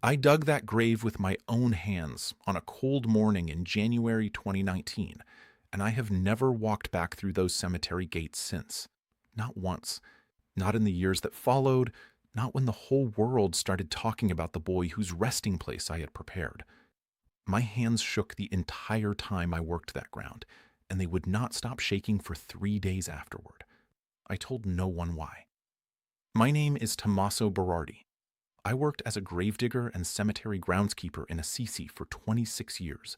I dug that grave with my own hands on a cold morning in January 2019, and I have never walked back through those cemetery gates since. Not once. Not in the years that followed, not when the whole world started talking about the boy whose resting place I had prepared. My hands shook the entire time I worked that ground, and they would not stop shaking for 3 days afterward. I told no one why. My name is Tommaso Berardi. I worked as a gravedigger and cemetery groundskeeper in Assisi for 26 years.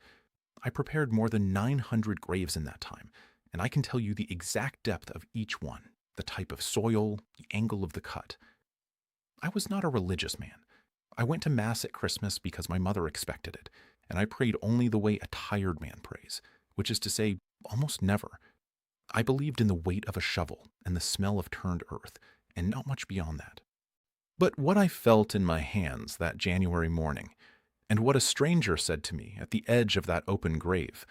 I prepared more than 900 graves in that time, and I can tell you the exact depth of each one, the type of soil, the angle of the cut. I was not a religious man. I went to Mass at Christmas because my mother expected it, and I prayed only the way a tired man prays, which is to say, almost never. I believed in the weight of a shovel and the smell of turned earth, and not much beyond that. But what I felt in my hands that January morning, and what a stranger said to me at the edge of that open grave,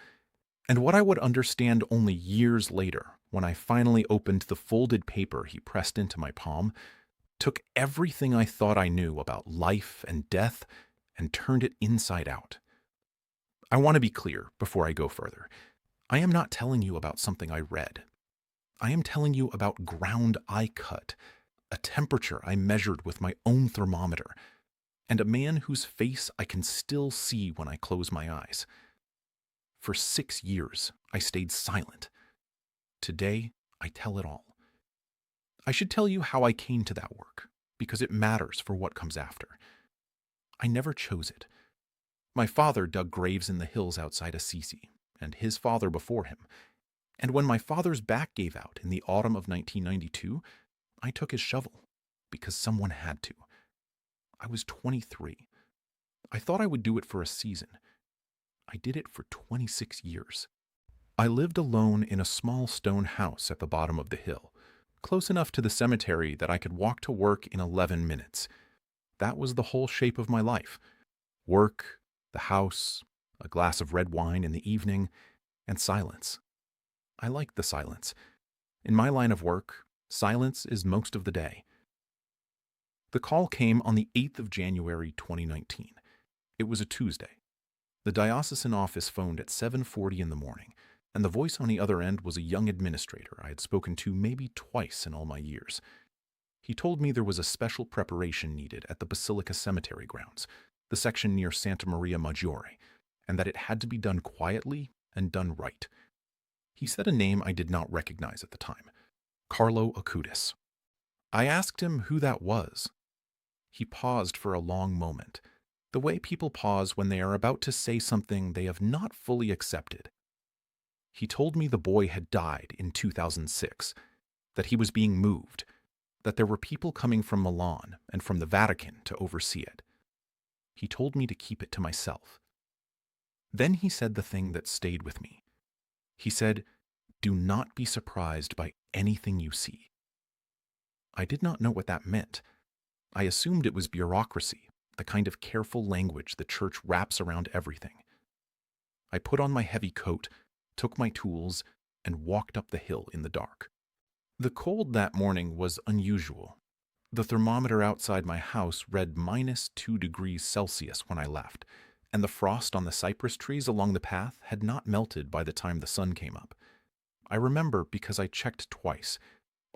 and what I would understand only years later when I finally opened the folded paper he pressed into my palm, took everything I thought I knew about life and death and turned it inside out. I want to be clear before I go further. I am not telling you about something I read. I am telling you about ground I cut, a temperature I measured with my own thermometer, and a man whose face I can still see when I close my eyes. For 6 years, I stayed silent. Today, I tell it all. I should tell you how I came to that work, because it matters for what comes after. I never chose it. My father dug graves in the hills outside Assisi, and his father before him. And when my father's back gave out in the autumn of 1992, I took his shovel, because someone had to. I was 23. I thought I would do it for a season. I did it for 26 years. I lived alone in a small stone house at the bottom of the hill, close enough to the cemetery that I could walk to work in 11 minutes. That was the whole shape of my life. Work, the house, a glass of red wine in the evening, and silence. I liked the silence. In my line of work, silence is most of the day. The call came on the 8th of January 2019. It was a Tuesday. The diocesan office phoned at 7:40 in the morning, and the voice on the other end was a young administrator I had spoken to maybe twice in all my years. He told me there was a special preparation needed at the Basilica Cemetery grounds, the section near Santa Maria Maggiore, and that it had to be done quietly and done right. He said a name I did not recognize at the time, Carlo Acutis. I asked him who that was. He paused for a long moment, the way people pause when they are about to say something they have not fully accepted. He told me the boy had died in 2006, that he was being moved, that there were people coming from Milan and from the Vatican to oversee it. He told me to keep it to myself. Then he said the thing that stayed with me. He said, "Do not be surprised by anything you see." I did not know what that meant. I assumed it was bureaucracy, the kind of careful language the church wraps around everything. I put on my heavy coat, took my tools, and walked up the hill in the dark. The cold that morning was unusual. The thermometer outside my house read -2 degrees Celsius when I left, and the frost on the cypress trees along the path had not melted by the time the sun came up. I remember because I checked twice.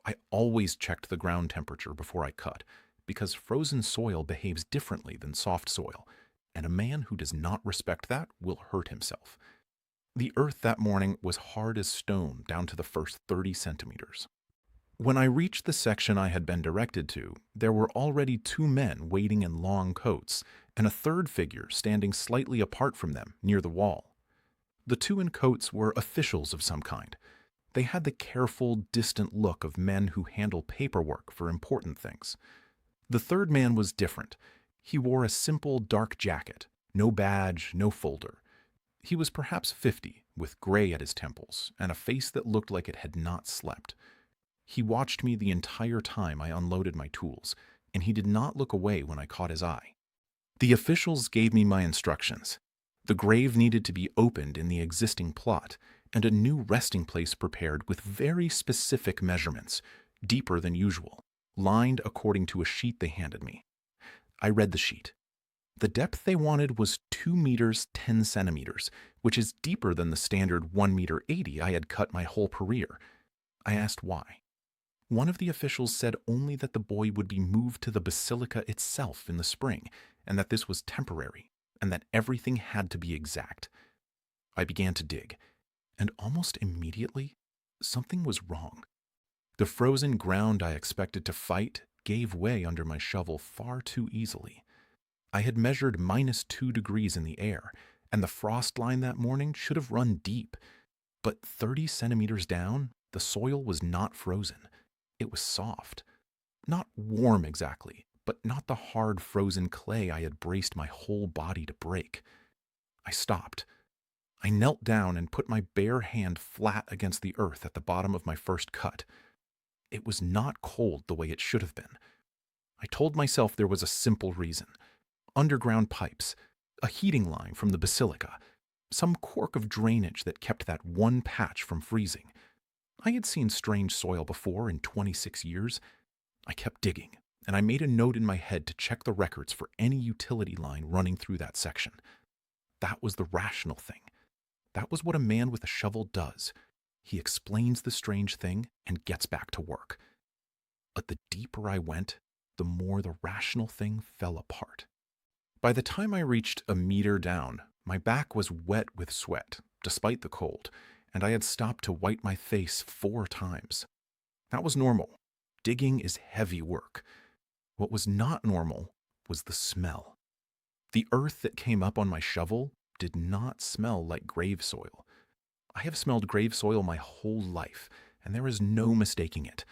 I always checked the ground temperature before I cut, because frozen soil behaves differently than soft soil, and a man who does not respect that will hurt himself. The earth that morning was hard as stone down to the first 30 centimeters. When I reached the section I had been directed to, there were already 2 men waiting in long coats, and a third figure standing slightly apart from them near the wall. The 2 in coats were officials of some kind. They had the careful, distant look of men who handle paperwork for important things. The third man was different. He wore a simple dark jacket, no badge, no folder. He was perhaps 50, with gray at his temples, and a face that looked like it had not slept. He watched me the entire time I unloaded my tools, and he did not look away when I caught his eye. The officials gave me my instructions. The grave needed to be opened in the existing plot, and a new resting place prepared with very specific measurements, deeper than usual, lined according to a sheet they handed me. I read the sheet. The depth they wanted was 2 meters 10 centimeters, which is deeper than the standard 1 meter 80 I had cut my whole career. I asked why. One of the officials said only that the boy would be moved to the basilica itself in the spring, and that this was temporary, and that everything had to be exact. I began to dig, and almost immediately, something was wrong. The frozen ground I expected to fight gave way under my shovel far too easily. I had measured -2 degrees in the air, and the frost line that morning should have run deep. But 30 centimeters down, the soil was not frozen. It was soft. Not warm exactly, but not the hard frozen clay I had braced my whole body to break. I stopped. I knelt down and put my bare hand flat against the earth at the bottom of my first cut. It was not cold the way it should have been. I told myself there was a simple reason. Underground pipes, a heating line from the basilica, some quirk of drainage that kept that one patch from freezing. I had seen strange soil before in 26 years. I kept digging, and I made a note in my head to check the records for any utility line running through that section. That was the rational thing. That was what a man with a shovel does. He explains the strange thing and gets back to work. But the deeper I went, the more the rational thing fell apart. By the time I reached a meter down, my back was wet with sweat, despite the cold, and I had stopped to wipe my face 4 times. That was normal. Digging is heavy work. What was not normal was the smell. The earth that came up on my shovel did not smell like grave soil. I have smelled grave soil my whole life, and there is no mistaking it.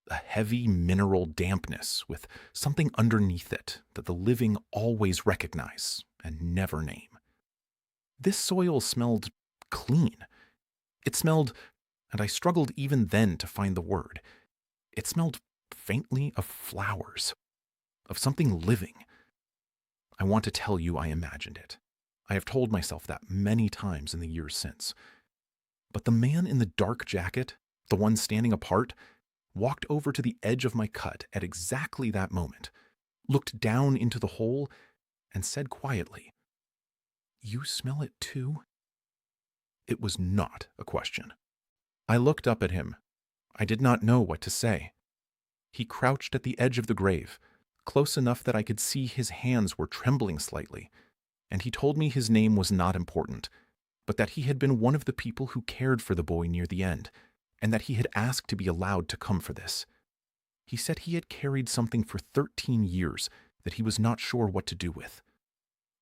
A heavy mineral dampness with something underneath it that the living always recognize and never name. This soil smelled clean. It smelled, and I struggled even then to find the word, it smelled faintly of flowers, of something living. I want to tell you I imagined it. I have told myself that many times in the years since. But the man in the dark jacket, the one standing apart, walked over to the edge of my cut at exactly that moment, looked down into the hole, and said quietly, "You smell it too?" It was not a question. I looked up at him. I did not know what to say. He crouched at the edge of the grave, close enough that I could see his hands were trembling slightly, and he told me his name was not important, but that he had been one of the people who cared for the boy near the end, and that he had asked to be allowed to come for this. He said he had carried something for 13 years that he was not sure what to do with.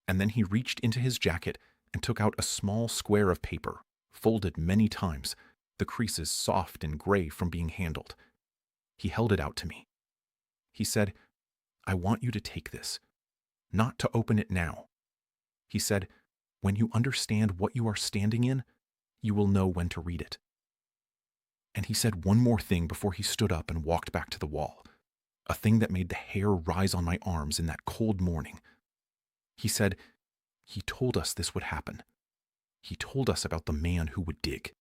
And then he reached into his jacket and took out a small square of paper, folded many times, the creases soft and gray from being handled. He held it out to me. He said, "I want you to take this, not to open it now." He said, "When you understand what you are standing in, you will know when to read it." And he said one more thing before he stood up and walked back to the wall, a thing that made the hair rise on my arms in that cold morning. He said, "He told us this would happen. He told us about the man who would dig."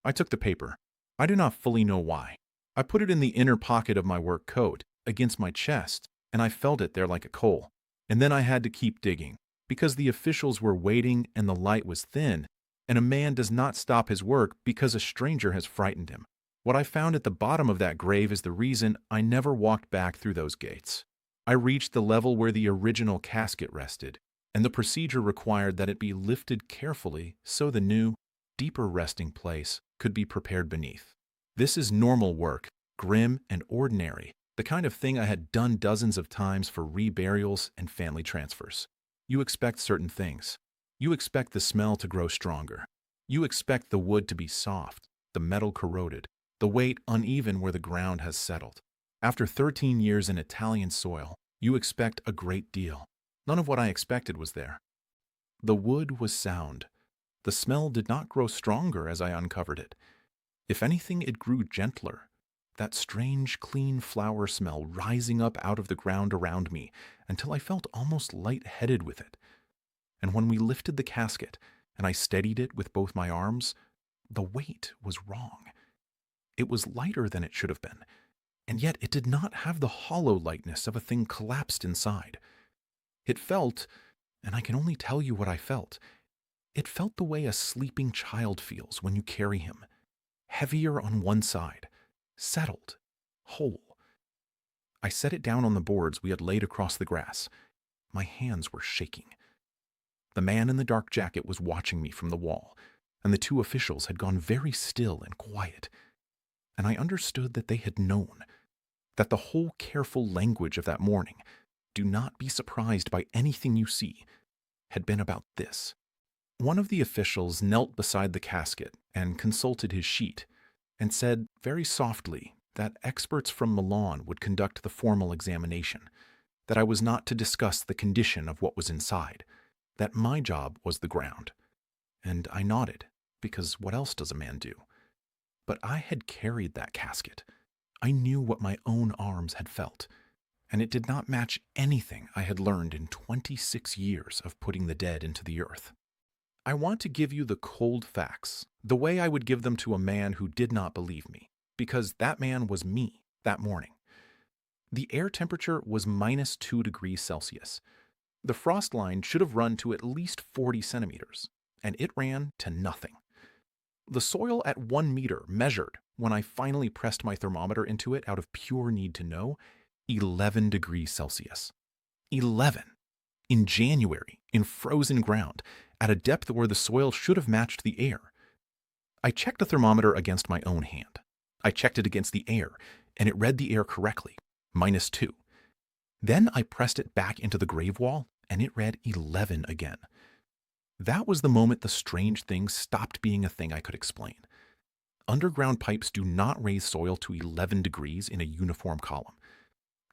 I took the paper. I do not fully know why. I put it in the inner pocket of my work coat, against my chest, and I felt it there like a coal. And then I had to keep digging, because the officials were waiting and the light was thin, and a man does not stop his work because a stranger has frightened him. What I found at the bottom of that grave is the reason I never walked back through those gates. I reached the level where the original casket rested, and the procedure required that it be lifted carefully so the new, deeper resting place could be prepared beneath. This is normal work, grim and ordinary, the kind of thing I had done dozens of times for reburials and family transfers. You expect certain things. You expect the smell to grow stronger. You expect the wood to be soft, the metal corroded, the weight uneven where the ground has settled. After 13 years in Italian soil, you expect a great deal. None of what I expected was there. The wood was sound. The smell did not grow stronger as I uncovered it. If anything, it grew gentler. That strange, clean flower smell rising up out of the ground around me until I felt almost light-headed with it. And when we lifted the casket and I steadied it with both my arms, the weight was wrong. It was lighter than it should have been, and yet it did not have the hollow lightness of a thing collapsed inside. It felt, and I can only tell you what I felt. It felt the way a sleeping child feels when you carry him, heavier on one side, settled, whole. I set it down on the boards we had laid across the grass. My hands were shaking. The man in the dark jacket was watching me from the wall, and the two officials had gone very still and quiet. And I understood that they had known, that the whole careful language of that morning, "Do not be surprised by anything you see," had been about this. One of the officials knelt beside the casket and consulted his sheet, and said very softly that experts from Milan would conduct the formal examination, that I was not to discuss the condition of what was inside, that my job was the ground. And I nodded, because what else does a man do? But I had carried that casket. I knew what my own arms had felt, and it did not match anything I had learned in 26 years of putting the dead into the earth. I want to give you the cold facts, the way I would give them to a man who did not believe me, because that man was me that morning. The air temperature was -2 degrees Celsius. The frost line should have run to at least 40 centimeters, and it ran to nothing. The soil at 1 meter measured, when I finally pressed my thermometer into it out of pure need to know, 11 degrees Celsius. 11! In January, in frozen ground, at a depth where the soil should have matched the air. I checked the thermometer against my own hand. I checked it against the air, and it read the air correctly, -2. Then I pressed it back into the grave wall, and it read 11 again. That was the moment the strange thing stopped being a thing I could explain. Underground pipes do not raise soil to 11 degrees in a uniform column.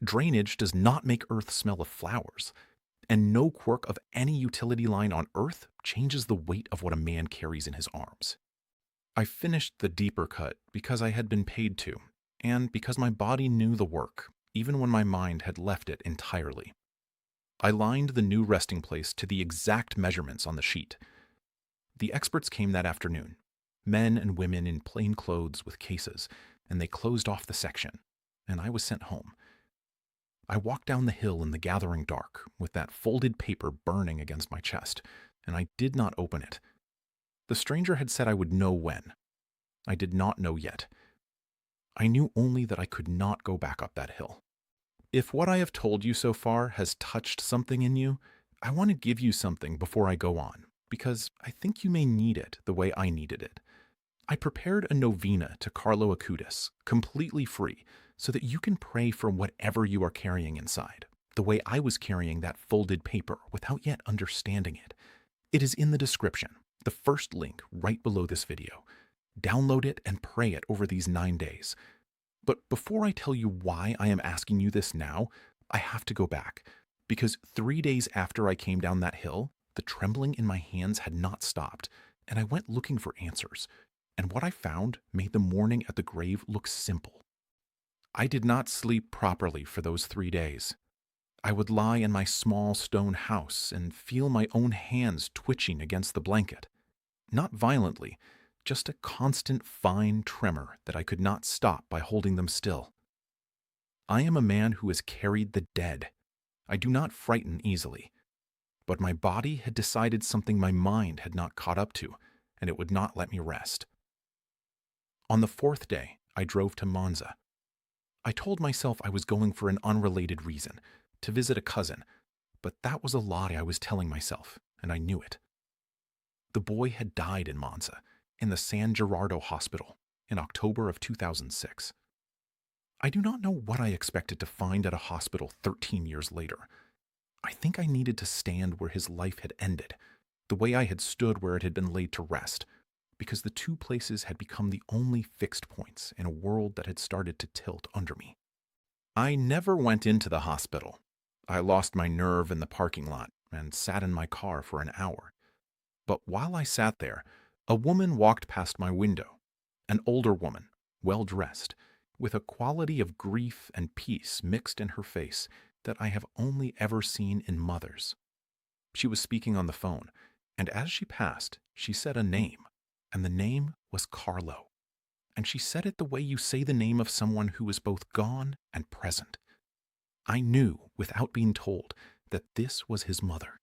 Drainage does not make earth smell of flowers, and no quirk of any utility line on earth changes the weight of what a man carries in his arms. I finished the deeper cut because I had been paid to, and because my body knew the work, even when my mind had left it entirely. I lined the new resting place to the exact measurements on the sheet. The experts came that afternoon, men and women in plain clothes with cases, and they closed off the section, and I was sent home. I walked down the hill in the gathering dark with that folded paper burning against my chest, and I did not open it. The stranger had said I would know when. I did not know yet. I knew only that I could not go back up that hill. If what I have told you so far has touched something in you, I want to give you something before I go on, because I think you may need it the way I needed it. I prepared a novena to Carlo Acutis, completely free, so that you can pray for whatever you are carrying inside, the way I was carrying that folded paper without yet understanding it. It is in the description, the first link right below this video. Download it and pray it over these 9 days. But before I tell you why I am asking you this now, I have to go back, because 3 days after I came down that hill, the trembling in my hands had not stopped, and I went looking for answers, and what I found made the morning at the grave look simple. I did not sleep properly for those 3 days. I would lie in my small stone house and feel my own hands twitching against the blanket. Not violently, just a constant fine tremor that I could not stop by holding them still. I am a man who has carried the dead. I do not frighten easily. But my body had decided something my mind had not caught up to, and it would not let me rest. On the 4th day, I drove to Monza. I told myself I was going for an unrelated reason, to visit a cousin, but that was a lie I was telling myself, and I knew it. The boy had died in Monza, in the San Gerardo Hospital, in October of 2006. I do not know what I expected to find at a hospital 13 years later. I think I needed to stand where his life had ended, the way I had stood where it had been laid to rest, because the two places had become the only fixed points in a world that had started to tilt under me. I never went into the hospital. I lost my nerve in the parking lot and sat in my car for an hour. But while I sat there, a woman walked past my window, an older woman, well-dressed, with a quality of grief and peace mixed in her face that I have only ever seen in mothers. She was speaking on the phone, and as she passed, she said a name, and the name was Carlo. And she said it the way you say the name of someone who is both gone and present. I knew, without being told, that this was his mother.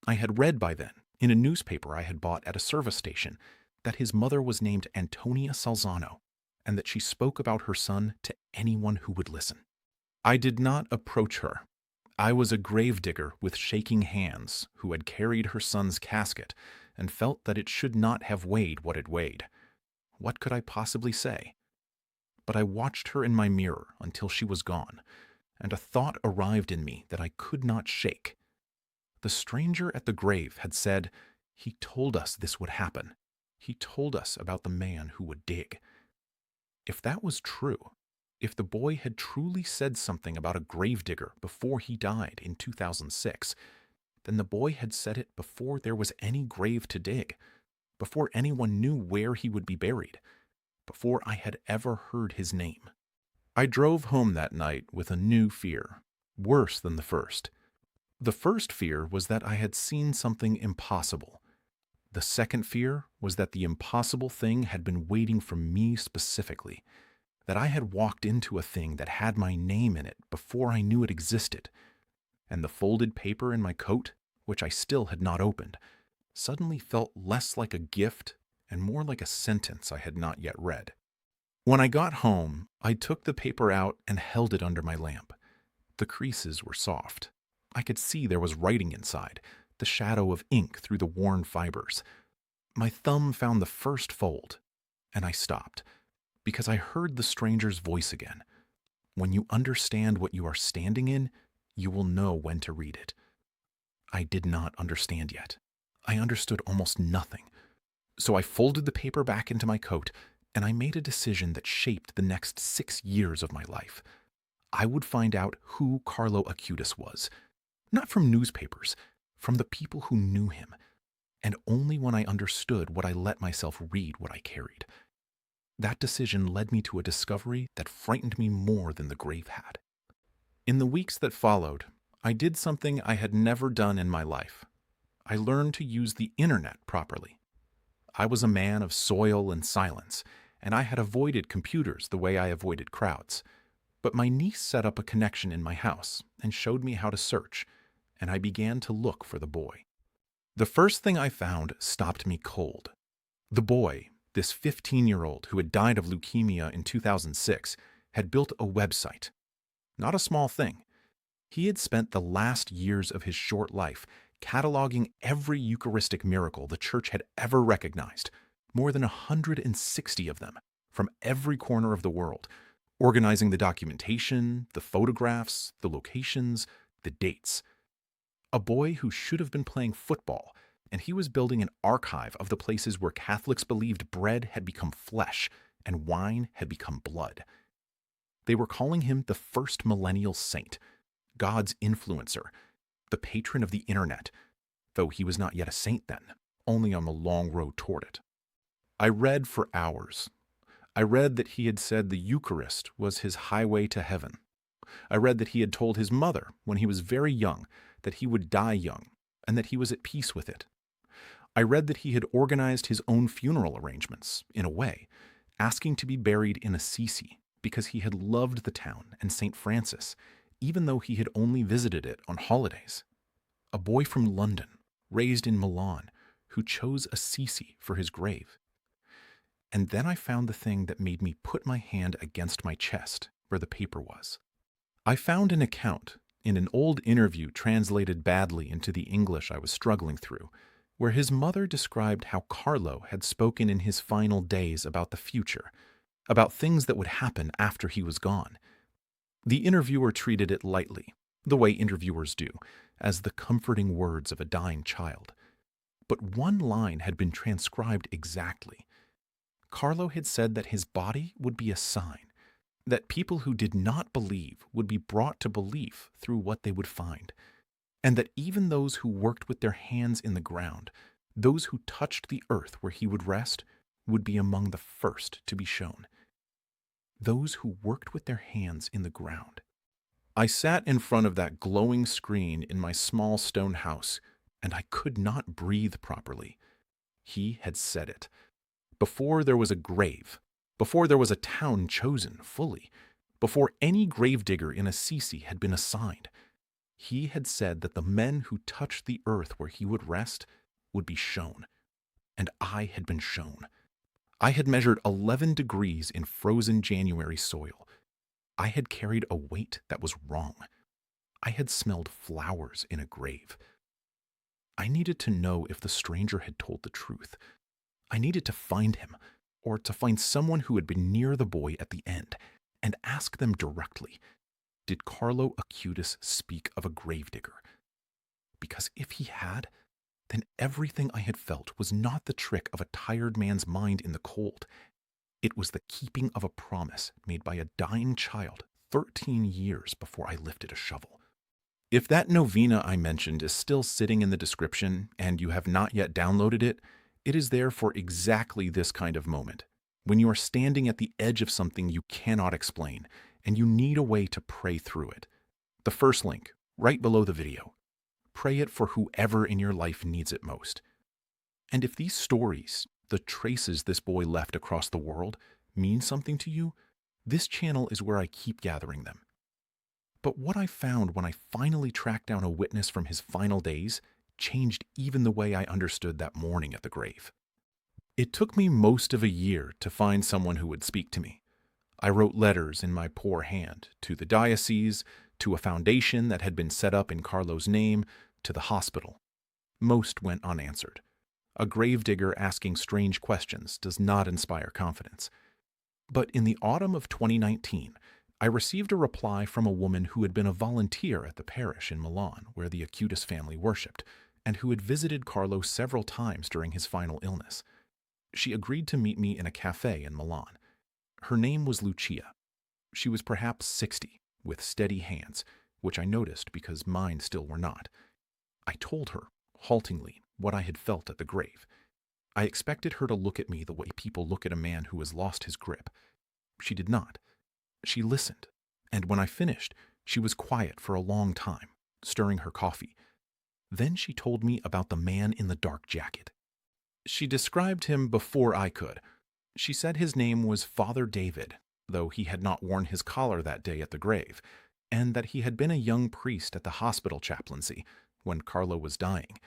I had read by then, in a newspaper I had bought at a service station, that his mother was named Antonia Salzano, and that she spoke about her son to anyone who would listen. I did not approach her. I was a gravedigger with shaking hands who had carried her son's casket and felt that it should not have weighed what it weighed. What could I possibly say? But I watched her in my mirror until she was gone, and a thought arrived in me that I could not shake. The stranger at the grave had said, "He told us this would happen. He told us about the man who would dig." If that was true, if the boy had truly said something about a gravedigger before he died in 2006, then the boy had said it before there was any grave to dig, before anyone knew where he would be buried, before I had ever heard his name. I drove home that night with a new fear, worse than the first. The first fear was that I had seen something impossible. The second fear was that the impossible thing had been waiting for me specifically, that I had walked into a thing that had my name in it before I knew it existed, and the folded paper in my coat, which I still had not opened, suddenly felt less like a gift and more like a sentence I had not yet read. When I got home, I took the paper out and held it under my lamp. The creases were soft. I could see there was writing inside, the shadow of ink through the worn fibers. My thumb found the first fold, and I stopped, because I heard the stranger's voice again. When you understand what you are standing in, you will know when to read it. I did not understand yet. I understood almost nothing. So I folded the paper back into my coat, and I made a decision that shaped the next 6 years of my life. I would find out who Carlo Acutis was, not from newspapers, from the people who knew him, and only when I understood would I let myself read what I carried. That decision led me to a discovery that frightened me more than the grave had. In the weeks that followed, I did something I had never done in my life. I learned to use the internet properly. I was a man of soil and silence, and I had avoided computers the way I avoided crowds. But my niece set up a connection in my house and showed me how to search, and I began to look for the boy. The first thing I found stopped me cold. The boy, this 15-year-old who had died of leukemia in 2006, had built a website. Not a small thing. He had spent the last years of his short life cataloging every Eucharistic miracle the Church had ever recognized, more than 160 of them, from every corner of the world, organizing the documentation, the photographs, the locations, the dates. A boy who should have been playing football, and he was building an archive of the places where Catholics believed bread had become flesh and wine had become blood. They were calling him the first millennial saint, God's influencer, the patron of the internet, though he was not yet a saint then, only on the long road toward it. I read for hours. I read that he had said the Eucharist was his highway to heaven. I read that he had told his mother, when he was very young, that he would die young, and that he was at peace with it. I read that he had organized his own funeral arrangements, in a way, asking to be buried in Assisi because he had loved the town and St. Francis, even though he had only visited it on holidays. A boy from London, raised in Milan, who chose Assisi for his grave. And then I found the thing that made me put my hand against my chest, where the paper was. I found an account, in an old interview translated badly into the English I was struggling through, where his mother described how Carlo had spoken in his final days about the future, about things that would happen after he was gone. The interviewer treated it lightly, the way interviewers do, as the comforting words of a dying child. But one line had been transcribed exactly. Carlo had said that his body would be a sign, that people who did not believe would be brought to belief through what they would find, and that even those who worked with their hands in the ground, those who touched the earth where he would rest, would be among the first to be shown. Those who worked with their hands in the ground. I sat in front of that glowing screen in my small stone house, and I could not breathe properly. He had said it. Before there was a grave, before there was a town chosen fully, before any gravedigger in Assisi had been assigned, He had said that the men who touched the earth where he would rest would be shown, and I had been shown. I had measured 11 degrees in frozen January soil. I had carried a weight that was wrong. I had smelled flowers in a grave. I needed to know if the stranger had told the truth. I needed to find him, or to find someone who had been near the boy at the end, and ask them directly, did Carlo Acutis speak of a gravedigger? Because if he had, then everything I had felt was not the trick of a tired man's mind in the cold. It was the keeping of a promise made by a dying child 13 years before I lifted a shovel. If that novena I mentioned is still sitting in the description and you have not yet downloaded it, it is there for exactly this kind of moment, when you are standing at the edge of something you cannot explain, and you need a way to pray through it. The first link, right below the video. Pray it for whoever in your life needs it most. And if these stories, the traces this boy left across the world, mean something to you, this channel is where I keep gathering them. But what I found when I finally tracked down a witness from his final days changed even the way I understood that morning at the grave. It took me most of a year to find someone who would speak to me. I wrote letters in my poor hand to the diocese, to a foundation that had been set up in Carlo's name, to the hospital. Most went unanswered. A gravedigger asking strange questions does not inspire confidence. But in the autumn of 2019, I received a reply from a woman who had been a volunteer at the parish in Milan where the Acutis family worshipped, and who had visited Carlo several times during his final illness. She agreed to meet me in a cafe in Milan. Her name was Lucia. She was perhaps 60, with steady hands, which I noticed because mine still were not. I told her, haltingly, what I had felt at the grave. I expected her to look at me the way people look at a man who has lost his grip. She did not. She listened, and when I finished, she was quiet for a long time, stirring her coffee. Then she told me about the man in the dark jacket. She described him before I could. She said his name was Father David, though he had not worn his collar that day at the grave, and that he had been a young priest at the hospital chaplaincy when Carlo was dying.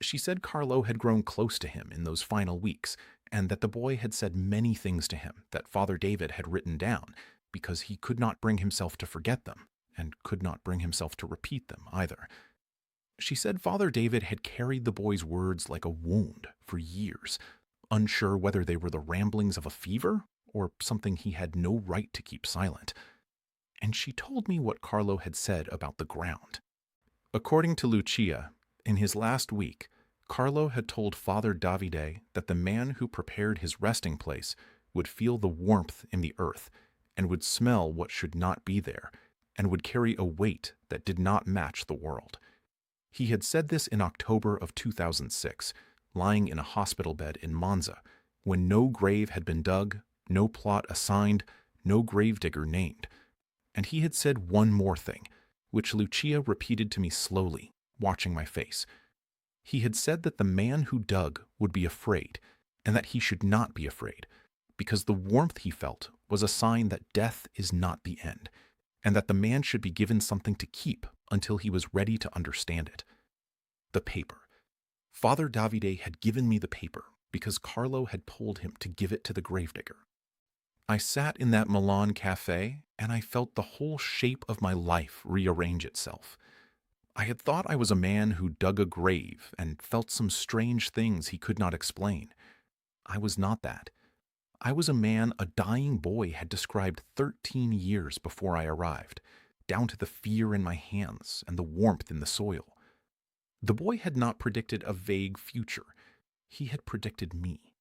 She said Carlo had grown close to him in those final weeks, and that the boy had said many things to him that Father David had written down, because he could not bring himself to forget them, and could not bring himself to repeat them either. She said Father David had carried the boy's words like a wound for years, unsure whether they were the ramblings of a fever or something he had no right to keep silent. And she told me what Carlo had said about the ground. According to Lucia, in his last week, Carlo had told Father Davide that the man who prepared his resting place would feel the warmth in the earth, and would smell what should not be there, and would carry a weight that did not match the world. He had said this in October of 2006, lying in a hospital bed in Monza, when no grave had been dug, no plot assigned, no gravedigger named. And he had said one more thing, which Lucia repeated to me slowly, watching my face. He had said that the man who dug would be afraid, and that he should not be afraid, because the warmth he felt was a sign that death is not the end, and that the man should be given something to keep until he was ready to understand it. The paper. Father Davide had given me the paper because Carlo had told him to give it to the gravedigger. I sat in that Milan cafe, and I felt the whole shape of my life rearrange itself. I had thought I was a man who dug a grave and felt some strange things he could not explain. I was not that. I was a man a dying boy had described 13 years before I arrived, down to the fear in my hands and the warmth in the soil. The boy had not predicted a vague future. He had predicted me.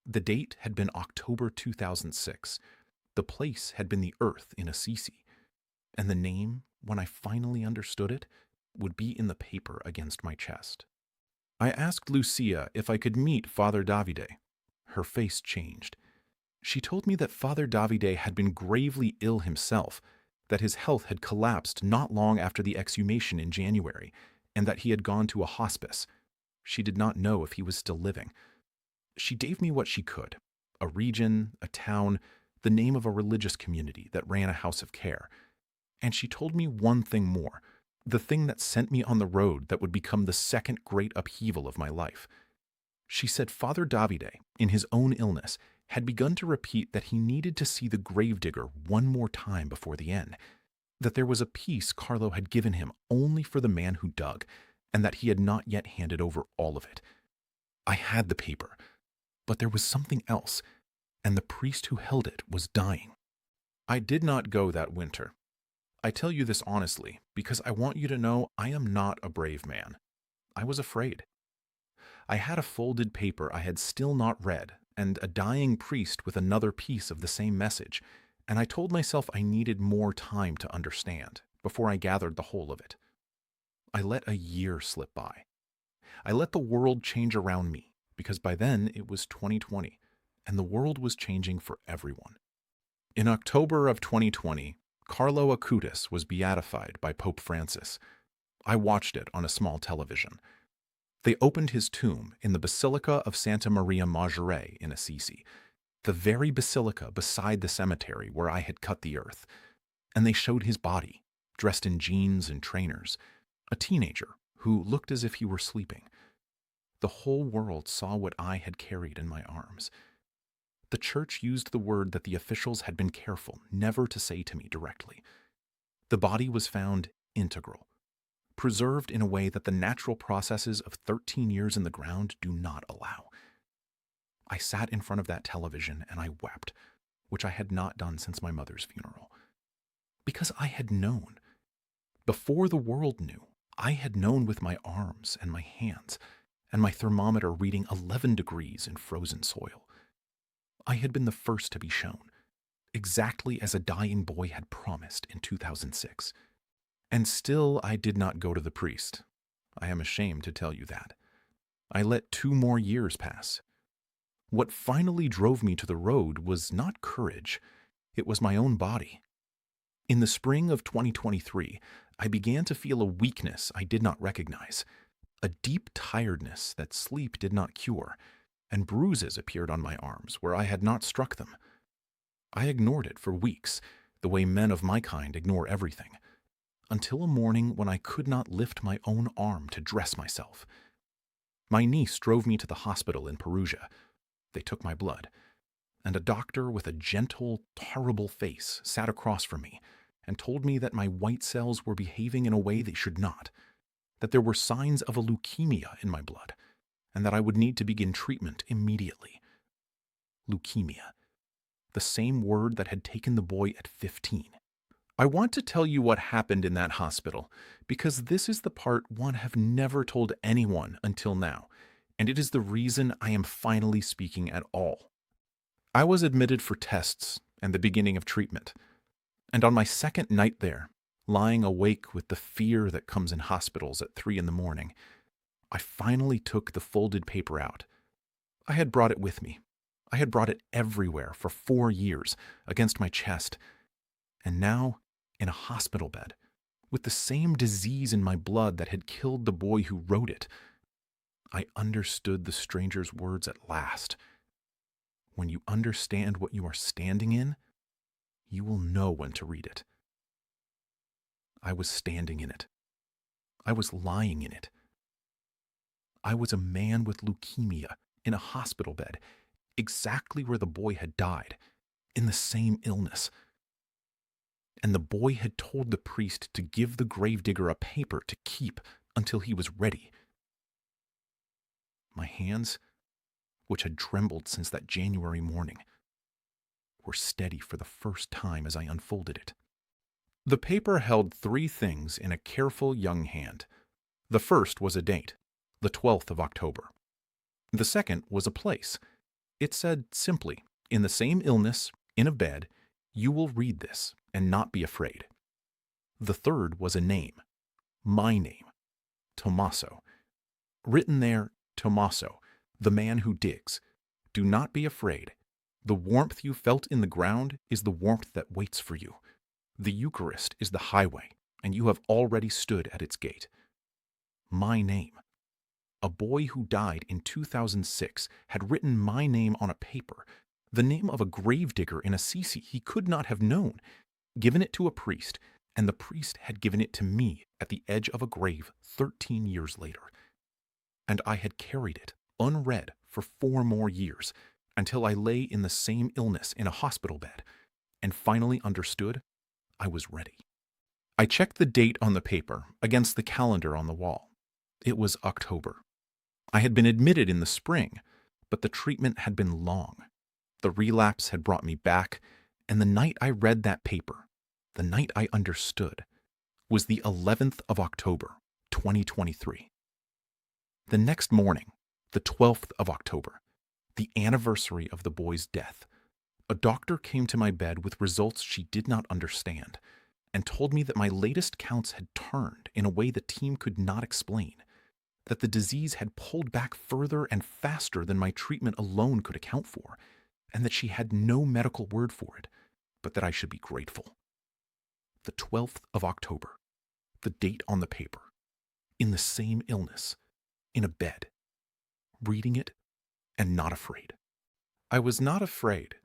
The date had been October 2006. The place had been the earth in Assisi. And the name, when I finally understood it, would be in the paper against my chest. I asked Lucia if I could meet Father Davide. Her face changed. She told me that Father Davide had been gravely ill himself, that his health had collapsed not long after the exhumation in January, and that he had gone to a hospice. She did not know if he was still living. She gave me what she could: a region, a town, the name of a religious community that ran a house of care. And she told me one thing more, the thing that sent me on the road that would become the second great upheaval of my life. She said Father Davide, in his own illness, had begun to repeat that he needed to see the gravedigger one more time before the end, that there was a piece Carlo had given him only for the man who dug, and that he had not yet handed over all of it. I had the paper, but there was something else, and the priest who held it was dying. I did not go that winter. I tell you this honestly, because I want you to know I am not a brave man. I was afraid. I had a folded paper I had still not read, and a dying priest with another piece of the same message, and I told myself I needed more time to understand before I gathered the whole of it. I let a year slip by. I let the world change around me, because by then it was 2020, and the world was changing for everyone. In October of 2020, Carlo Acutis was beatified by Pope Francis. I watched it on a small television. They opened his tomb in the Basilica of Santa Maria Maggiore in Assisi, the very basilica beside the cemetery where I had cut the earth, and they showed his body, dressed in jeans and trainers, a teenager who looked as if he were sleeping. The whole world saw what I had carried in my arms. The church used the word that the officials had been careful never to say to me directly. The body was found integral, preserved in a way that the natural processes of 13 years in the ground do not allow. I sat in front of that television and I wept, which I had not done since my mother's funeral. Because I had known. Before the world knew, I had known with my arms and my hands, and my thermometer reading 11 degrees in frozen soil. I had been the first to be shown, exactly as a dying boy had promised in 2006. And still I did not go to the priest. I am ashamed to tell you that. I let 2 more years pass. What finally drove me to the road was not courage, it was my own body. In the spring of 2023, I began to feel a weakness I did not recognize, a deep tiredness that sleep did not cure, and bruises appeared on my arms where I had not struck them. I ignored it for weeks, the way men of my kind ignore everything, until a morning when I could not lift my own arm to dress myself. My niece drove me to the hospital in Perugia. They took my blood, and a doctor with a gentle, horrible face sat across from me and told me that my white cells were behaving in a way they should not, that there were signs of a leukemia in my blood, and that I would need to begin treatment immediately. Leukemia, the same word that had taken the boy at 15. I want to tell you what happened in that hospital, because this is the part one have never told anyone until now, and it is the reason I am finally speaking at all. I was admitted for tests and the beginning of treatment, and on my second night there, lying awake with the fear that comes in hospitals at 3 a.m, I finally took the folded paper out. I had brought it with me. I had brought it everywhere for 4 years, against my chest, and now, in a hospital bed, with the same disease in my blood that had killed the boy who wrote it, I understood the stranger's words at last. When you understand what you are standing in, you will know when to read it. I was standing in it. I was lying in it. I was a man with leukemia in a hospital bed, exactly where the boy had died, in the same illness. And the boy had told the priest to give the gravedigger a paper to keep until he was ready. My hands, which had trembled since that January morning, were steady for the first time as I unfolded it. The paper held 3 things in a careful young hand. The first was a date, the 12th of October. The second was a place. It said simply, in the same illness, in a bed, you will read this and not be afraid. The third was a name, my name, Tommaso. Written there, Tommaso, the man who digs. Do not be afraid. The warmth you felt in the ground is the warmth that waits for you. The Eucharist is the highway, and you have already stood at its gate. My name. A boy who died in 2006 had written my name on a paper, the name of a gravedigger in Assisi he could not have known, given it to a priest, and the priest had given it to me at the edge of a grave 13 years later. And I had carried it, unread, for 4 more years, until I lay in the same illness in a hospital bed, and finally understood I was ready. I checked the date on the paper against the calendar on the wall. It was October. I had been admitted in the spring, but the treatment had been long. The relapse had brought me back, and the night I read that paper, the night I understood, was the 11th of October, 2023. The next morning, the 12th of October, the anniversary of the boy's death, a doctor came to my bed with results she did not understand and told me that my latest counts had turned in a way the team could not explain, that the disease had pulled back further and faster than my treatment alone could account for, and that she had no medical word for it, but that I should be grateful. The 12th of October, the date on the paper, in the same illness, in a bed, reading it and not afraid. I was not afraid.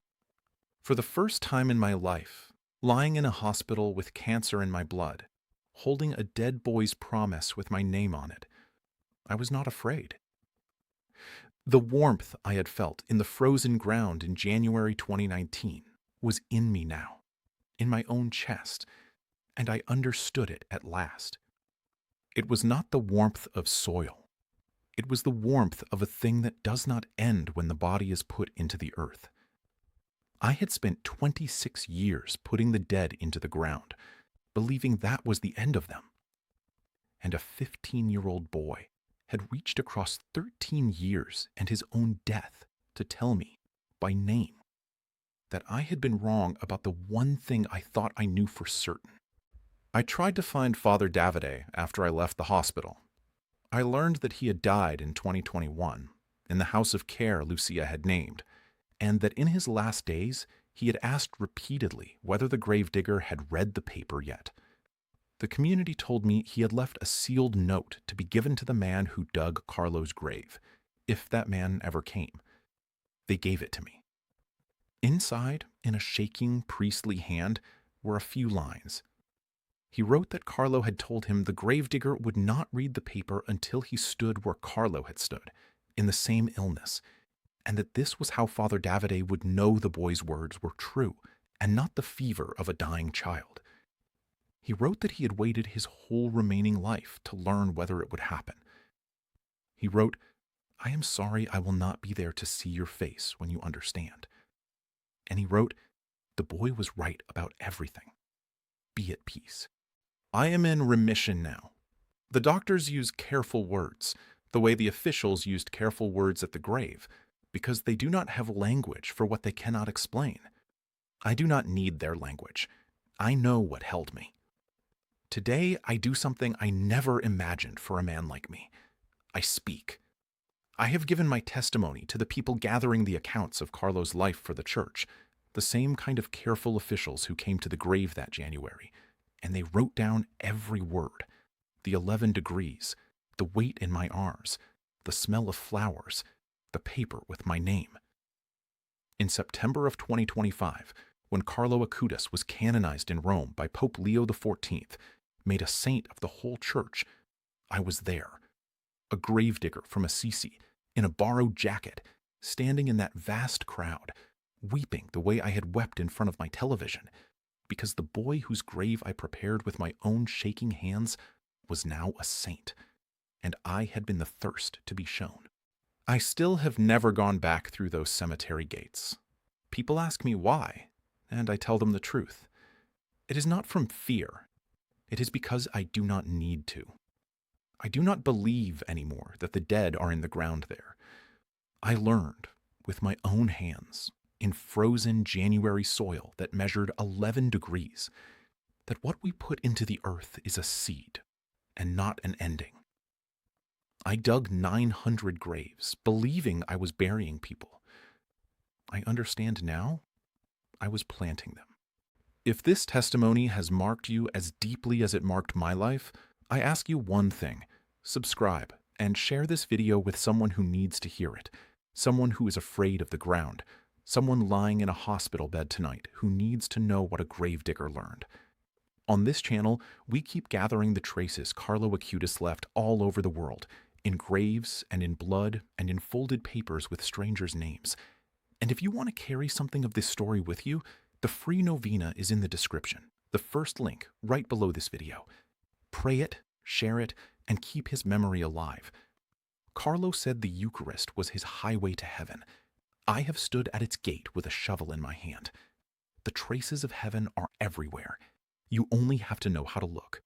For the first time in my life, lying in a hospital with cancer in my blood, holding a dead boy's promise with my name on it, I was not afraid. The warmth I had felt in the frozen ground in January 2019 was in me now, in my own chest, and I understood it at last. It was not the warmth of soil. It was the warmth of a thing that does not end when the body is put into the earth. I had spent 26 years putting the dead into the ground, believing that was the end of them. And a 15-year-old boy had reached across 13 years and his own death to tell me, by name, that I had been wrong about the one thing I thought I knew for certain. I tried to find Father Davide after I left the hospital. I learned that he had died in 2021 in the house of care Lucia had named, and that in his last days he had asked repeatedly whether the gravedigger had read the paper yet. The community told me he had left a sealed note to be given to the man who dug Carlo's grave, if that man ever came. They gave it to me. Inside, in a shaking priestly hand, were a few lines. He wrote that Carlo had told him the gravedigger would not read the paper until he stood where Carlo had stood, in the same illness, and that this was how Father Davide would know the boy's words were true, and not the fever of a dying child. He wrote that he had waited his whole remaining life to learn whether it would happen. He wrote, "I am sorry I will not be there to see your face when you understand." And he wrote, "The boy was right about everything. Be at peace. I am in remission now. The doctors use careful words, the way the officials used careful words at the grave, because they do not have language for what they cannot explain. I do not need their language. I know what held me. Today, I do something I never imagined for a man like me. I speak. I have given my testimony to the people gathering the accounts of Carlo's life for the church, the same kind of careful officials who came to the grave that January, and they wrote down every word, the 11 degrees, the weight in my arms, the smell of flowers, the paper with my name. In September of 2025, when Carlo Acutis was canonized in Rome by Pope Leo XIV, made a saint of the whole church, I was there, a gravedigger from Assisi, in a borrowed jacket, standing in that vast crowd, weeping the way I had wept in front of my television, because the boy whose grave I prepared with my own shaking hands was now a saint, and I had been the thirst to be shown. I still have never gone back through those cemetery gates. People ask me why, and I tell them the truth. It is not from fear. It is because I do not need to. I do not believe anymore that the dead are in the ground there. I learned, with my own hands, in frozen January soil that measured 11 degrees, that what we put into the earth is a seed, and not an ending. I dug 900 graves, believing I was burying people. I understand now I was planting them. If this testimony has marked you as deeply as it marked my life, I ask you one thing: subscribe and share this video with someone who needs to hear it, someone who is afraid of the ground, someone lying in a hospital bed tonight who needs to know what a gravedigger learned. On this channel, we keep gathering the traces Carlo Acutis left all over the world, in graves and in blood and in folded papers with strangers' names. And if you want to carry something of this story with you, the free novena is in the description, the first link right below this video. Pray it, share it, and keep his memory alive. Carlo said the Eucharist was his highway to heaven. I have stood at its gate with a shovel in my hand. The traces of heaven are everywhere. You only have to know how to look.